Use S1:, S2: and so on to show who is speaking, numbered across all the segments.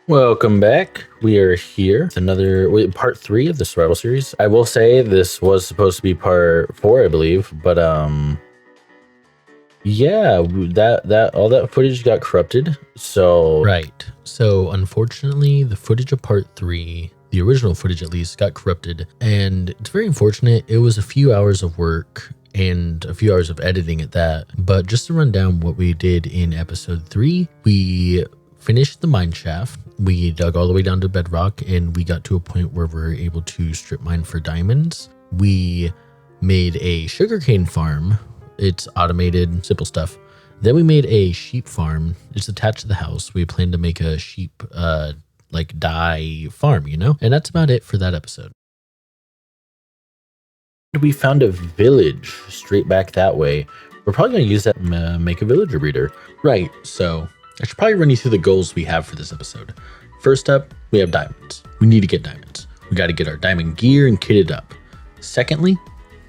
S1: Welcome back. We are here with part 3 of the survival series. I will say this was supposed to be part 4, I believe, but yeah, that all that footage got corrupted. So
S2: Right. So unfortunately, the footage of part 3, the original footage at least, got corrupted, and it's very unfortunate. It was a few hours of work and a few hours of editing at that. But just to run down what we did in episode 3, we finished the mine shaft. We dug all the way down to bedrock, and we got to a point where we were able to strip mine for diamonds. We made a sugarcane farm. It's automated, simple stuff. Then we made a sheep farm. It's attached to the house. We plan to make a sheep dye farm, And that's about it for that episode.
S1: we found a village straight back that way. We're probably going to use that make a villager breeder.
S2: Right, so I should probably run you through the goals we have for this episode. First up, we have diamonds. We need to get diamonds. We got to get our diamond gear and kitted up. Secondly,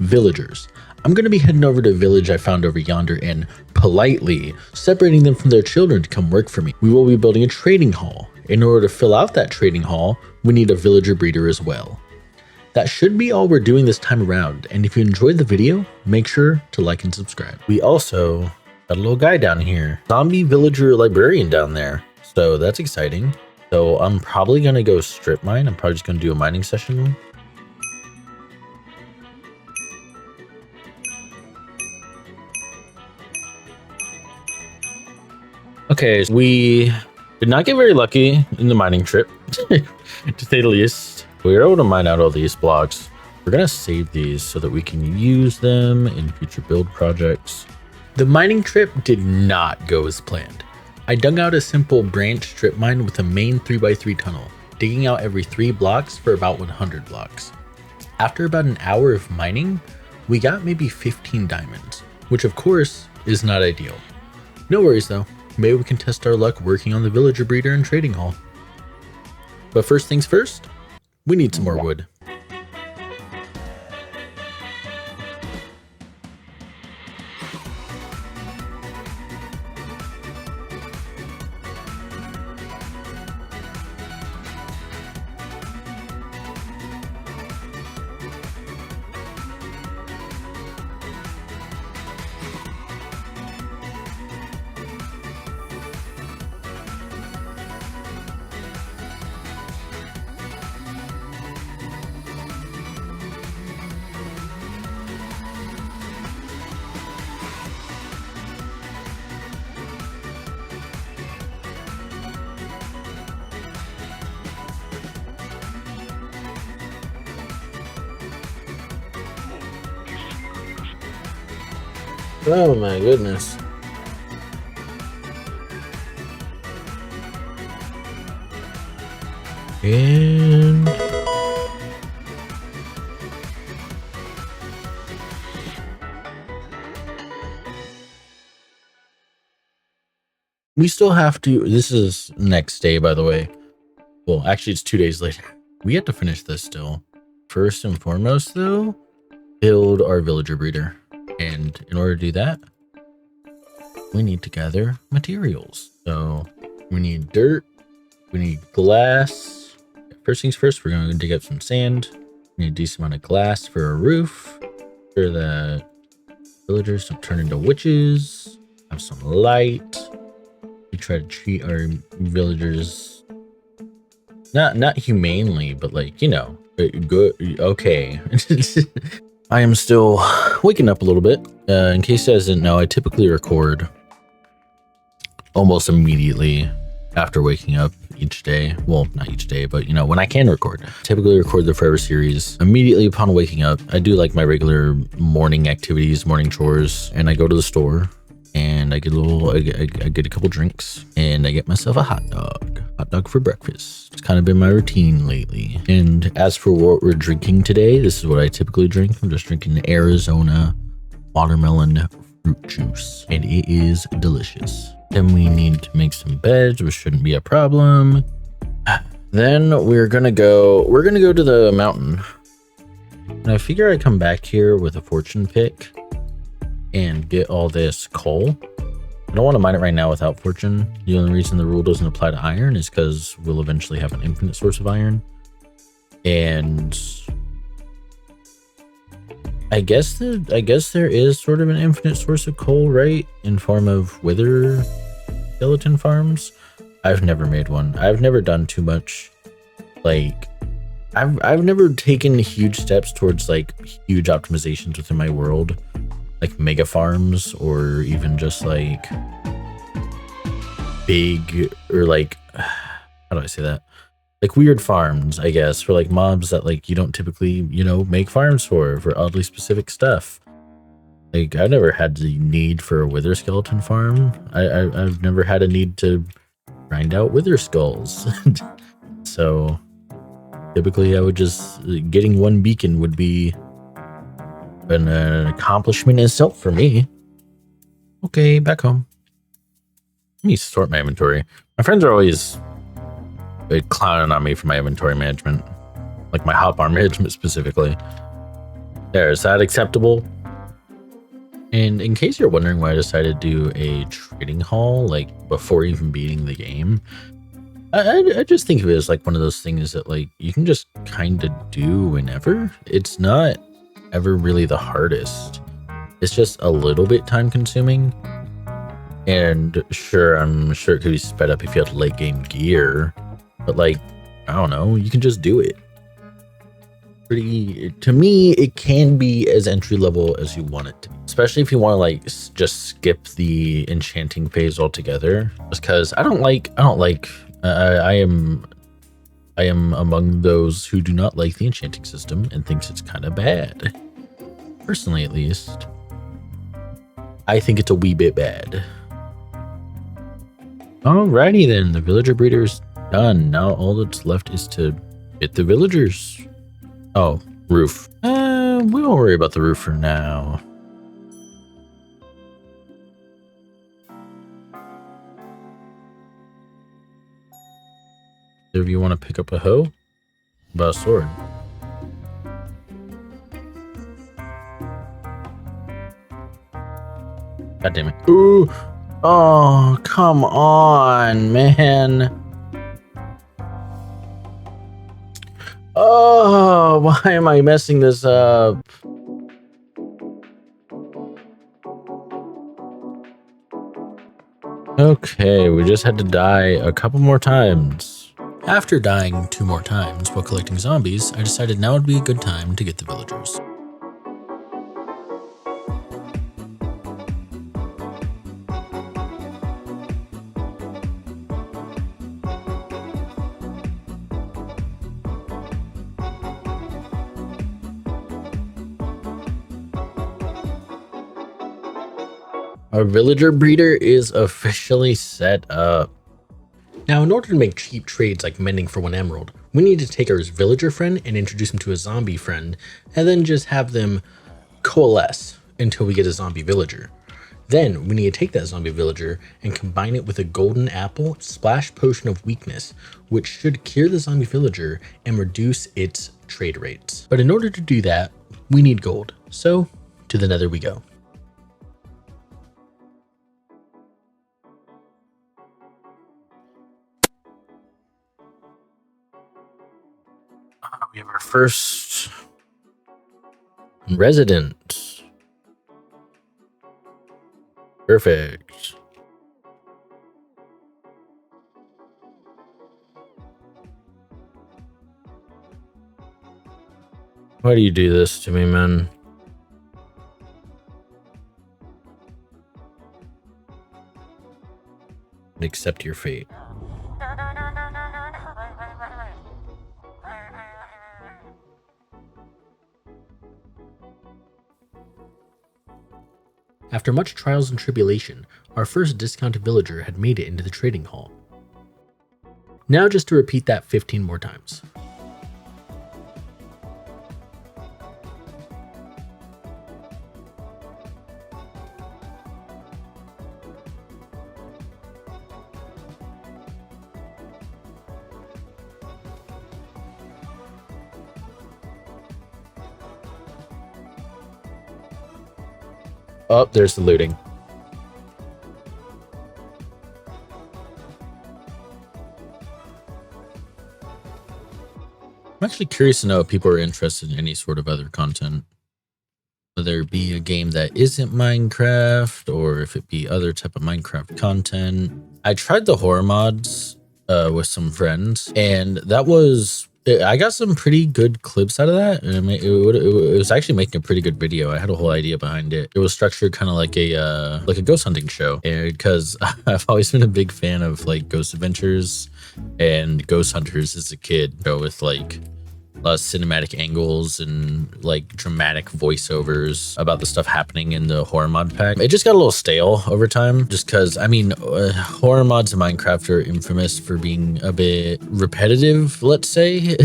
S2: villagers. I'm going to be heading over to a village I found over yonder and politely separating them from their children to come work for me. We will be building a trading hall. In order to fill out that trading hall, we need a villager breeder as well. That should be all we're doing this time around, and if you enjoyed the video, make sure to like and subscribe.
S1: We also got a little guy down here, zombie villager librarian down there, so that's exciting. So I'm probably going to go strip mine. I'm probably just going to do a mining session. Okay, so we did not get very lucky in the mining trip, to say the least. We were able to mine out all these blocks. We're going to save these so that we can use them in future build projects.
S2: The mining trip did not go as planned. I dug out a simple branch strip mine with a main 3x3 tunnel, digging out every 3 blocks for about 100 blocks. After about an hour of mining, we got maybe 15 diamonds, which of course is not ideal. No worries though, maybe we can test our luck working on the villager breeder and trading hall. But first things first, we need some more wood.
S1: Oh my goodness.
S2: And
S1: we still have to, this is next day, by the way. Well, actually it's 2 days later. We have to finish this still. First and foremost though, build our villager breeder. And in order to do that, we need to gather materials. So we need dirt, we need glass. First things first, we're going to dig up some sand. We need a decent amount of glass for a roof. Sure that villagers don't turn into witches. Have some light. We try to treat our villagers not humanely, but like, good. Okay. I am still waking up a little bit. In case you guys didn't know, I typically record almost immediately after waking up each day. Well, not each day, but when I can record. Typically record the Forever series immediately upon waking up. I do like my regular morning activities, morning chores, and I go to the store and I get I get a couple drinks and I get myself a hot dog for breakfast. It's kind of been my routine lately. And as for what we're drinking today, this is what I typically drink. I'm just drinking Arizona watermelon fruit juice, and it is delicious. Then we need to make some beds, which shouldn't be a problem. Then we're gonna go to the mountain. And I figure I come back here with a fortune pick and get all this coal. I don't want to mine it right now without fortune. The only reason the rule doesn't apply to iron is because we'll eventually have an infinite source of iron. And I guess there is sort of an infinite source of coal, right? In form of wither skeleton farms. I've never made one. I've never done too much. Like, I've never taken huge steps towards like huge optimizations within my world, like mega farms, or even just like big, or like, how do I say that? Like weird farms, I guess, for like mobs that like you don't typically, make farms for oddly specific stuff. Like I've never had the need for a wither skeleton farm. I've never had a need to grind out wither skulls. So typically I would just, getting one beacon would be an accomplishment in itself for me. Okay, back home. Let me sort my inventory. My friends are always clowning on me for my inventory management, like my hotbar management specifically. There, is that acceptable? And in case you're wondering why I decided to do a trading hall like before even beating the game, I just think of it as like one of those things that like you can just kind of do whenever. It's not ever really the hardest. It's just a little bit time consuming. And sure, I'm sure it could be sped up if you had late game gear, but like, I don't know, you can just do it. To me, it can be as entry level as you want it to be, especially if you want to like just skip the enchanting phase altogether. Just because I am among those who do not like the enchanting system and thinks it's kind of bad. Personally, at least, I think it's a wee bit bad. Alrighty then, the villager breeder's done. Now all that's left is to get the villagers. Oh, roof. We won't worry about the roof for now. If you want to pick up a hoe, about a sword. God damn it. Ooh. Oh, come on, man. Oh, why am I messing this up? Okay, we just had to die a couple more times. After dying 2 more times while collecting zombies, I decided now would be a good time to get the villagers. Our villager breeder is officially set up. Now, in order to make cheap trades like mending for 1 emerald, we need to take our villager friend and introduce him to a zombie friend, and then just have them coalesce until we get a zombie villager. Then we need to take that zombie villager and combine it with a golden apple splash potion of weakness, which should cure the zombie villager and reduce its trade rates. But in order to do that, we need gold. So to the nether we go. We have our first resident. Perfect. Why do you do this to me, man? Accept your fate. After much trials and tribulation, our first discounted villager had made it into the trading hall. Now just to repeat that 15 more times. Oh, there's the looting. I'm actually curious to know if people are interested in any sort of other content, whether it be a game that isn't Minecraft or if it be other type of Minecraft content. I tried the horror mods with some friends, and that was I got some pretty good clips out of that. And it was actually making a pretty good video. I had a whole idea behind it. It was structured kind of like a ghost hunting show, because I've always been a big fan of like Ghost Adventures and Ghost Hunters as a kid. Go with like a lot of cinematic angles and like dramatic voiceovers about the stuff happening in the horror mod pack. It just got a little stale over time, just because I mean, horror mods in Minecraft are infamous for being a bit repetitive, let's say.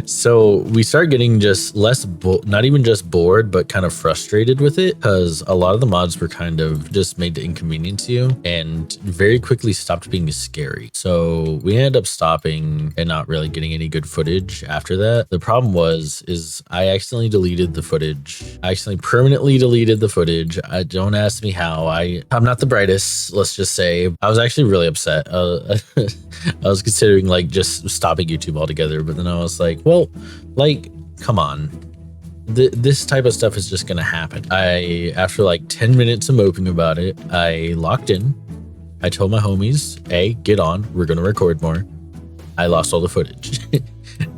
S1: So we started getting just less, not even just bored, but kind of frustrated with it, because a lot of the mods were kind of just made to inconvenience you and very quickly stopped being scary. So we ended up stopping and not really getting any good footage after that. The problem is I accidentally deleted the footage. I accidentally permanently deleted the footage. Don't ask me how. I'm not the brightest, let's just say. I was actually really upset. I was considering like just stopping YouTube altogether, but then I was like, well, like, come on. This type of stuff is just gonna happen. After like 10 minutes of moping about it, I locked in. I told my homies, hey, get on, we're gonna record more. I lost all the footage.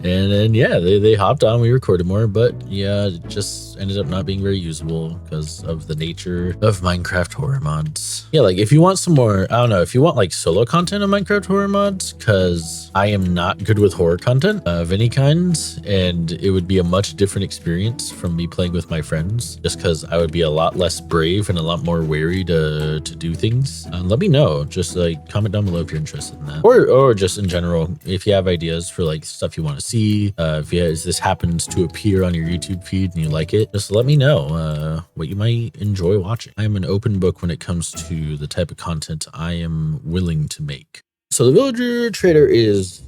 S1: And then, yeah, they hopped on, we recorded more, but yeah, it just ended up not being very usable because of the nature of Minecraft horror mods. Yeah, like if you want some more, I don't know, if you want like solo content of Minecraft horror mods, because I am not good with horror content of any kind, and it would be a much different experience from me playing with my friends, just because I would be a lot less brave and a lot more wary to do things. Let me know, just like comment down below if you're interested in that, or just in general, if you have ideas for like stuff you want to see, if this happens to appear on your YouTube feed and you like it, just let me know what you might enjoy watching. I am an open book when it comes to the type of content I am willing to make. So the villager trader is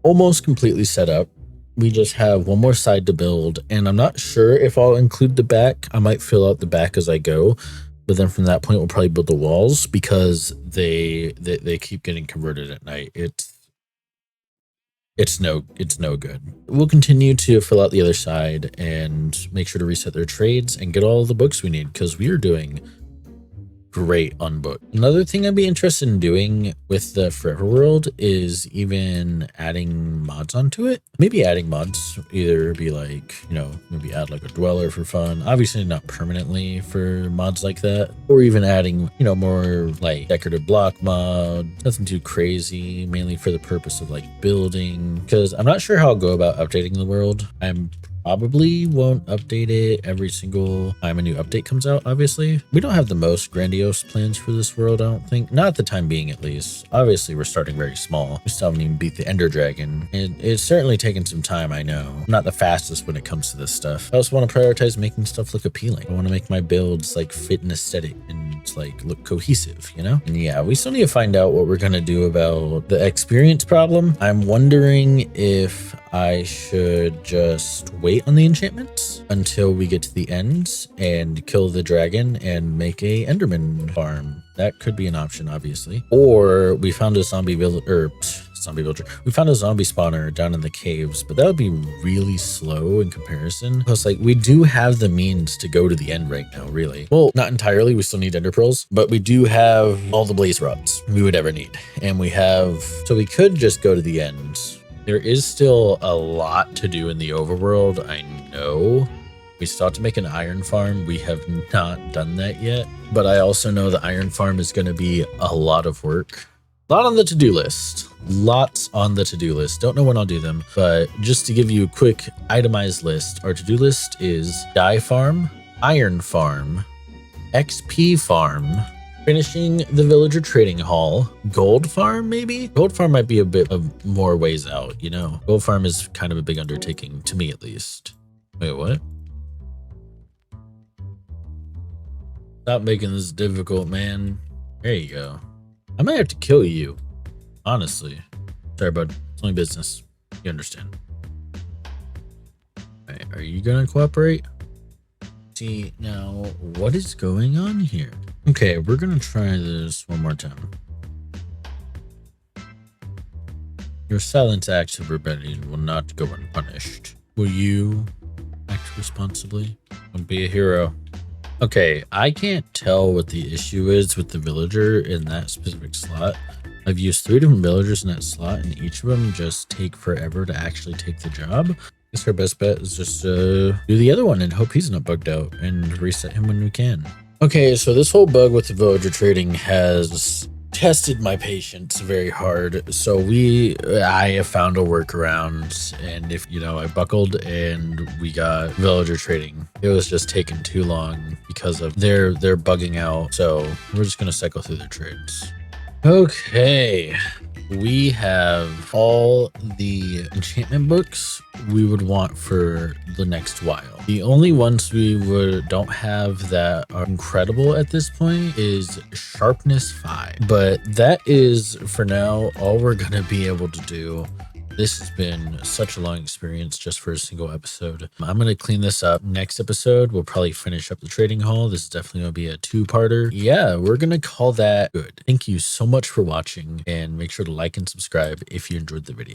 S1: almost completely set up. We just have one more side to build, and I'm not sure if I'll include the back. I might fill out the back as I go, but then from that point we'll probably build the walls, because they keep getting converted at night. It's no good. We'll continue to fill out the other side and make sure to reset their trades and get all the books we need, because we are doing great on book. Another thing I'd be interested in doing with the Forever World is even adding mods onto it. Maybe adding mods, either be like, you know, maybe add like a dweller for fun, obviously not permanently for mods like that, or even adding, you know, more like decorative block mod, nothing too crazy, mainly for the purpose of like building, because I'm not sure how I'll go about updating the world. I'm probably won't update it every single time a new update comes out, obviously. We don't have the most grandiose plans for this world, I don't think. Not at the time being, at least. Obviously, we're starting very small. We still haven't even beat the Ender Dragon. And it's certainly taken some time, I know. I'm not the fastest when it comes to this stuff. I also want to prioritize making stuff look appealing. I want to make my builds like fit and aesthetic and like look cohesive, you know? And yeah, we still need to find out what we're gonna do about the experience problem. I'm wondering if I should just wait on the enchantments until we get to the end and kill the dragon and make a Enderman farm. That could be an option, obviously. Or we found a zombie villager. We found a zombie spawner down in the caves, but that would be really slow in comparison. Plus, like, we do have the means to go to the end right now, really. Well, not entirely. We still need ender pearls, but we do have all the blaze rods we would ever need. And we have, so we could just go to the end. There is still a lot to do in the overworld, I know. We still have to make an iron farm. We have not done that yet. But I also know the iron farm is going to be a lot of work. A lot on the to-do list. Lots on the to-do list. Don't know when I'll do them. But just to give you a quick itemized list, our to-do list is dye farm, iron farm, XP farm, finishing the villager trading hall, gold farm maybe? Gold farm might be a bit of more ways out, you know? Gold farm is kind of a big undertaking, to me at least. Wait, what? Stop making this difficult, man. There you go. I might have to kill you, honestly. Sorry, bud. It's only business. You understand. Alright, are you gonna cooperate? See, now, what is going on here? Okay, we're gonna try this one more time. Your silent acts of rebellion will not go unpunished. Will you act responsibly? Don't be a hero. Okay, I can't tell what the issue is with the villager in that specific slot. I've used 3 different villagers in that slot, and each of them just take forever to actually take the job. I guess our best bet is just do the other one and hope he's not bugged out and reset him when we can. Okay, so this whole bug with the villager trading has tested my patience very hard. So I have found a workaround, and if I buckled and we got villager trading. It was just taking too long because of they're bugging out. So we're just gonna cycle through their trades. Okay, we have all the enchantment books we would want for the next while. The only ones we don't have that are incredible at this point is sharpness 5, but that is for now all we're gonna be able to do. This has been such a long experience just for a single episode. I'm going to clean this up. Next episode, we'll probably finish up the trading hall. This is definitely going to be a 2-parter. Yeah, we're going to call that good. Thank you so much for watching, and make sure to like and subscribe if you enjoyed the video.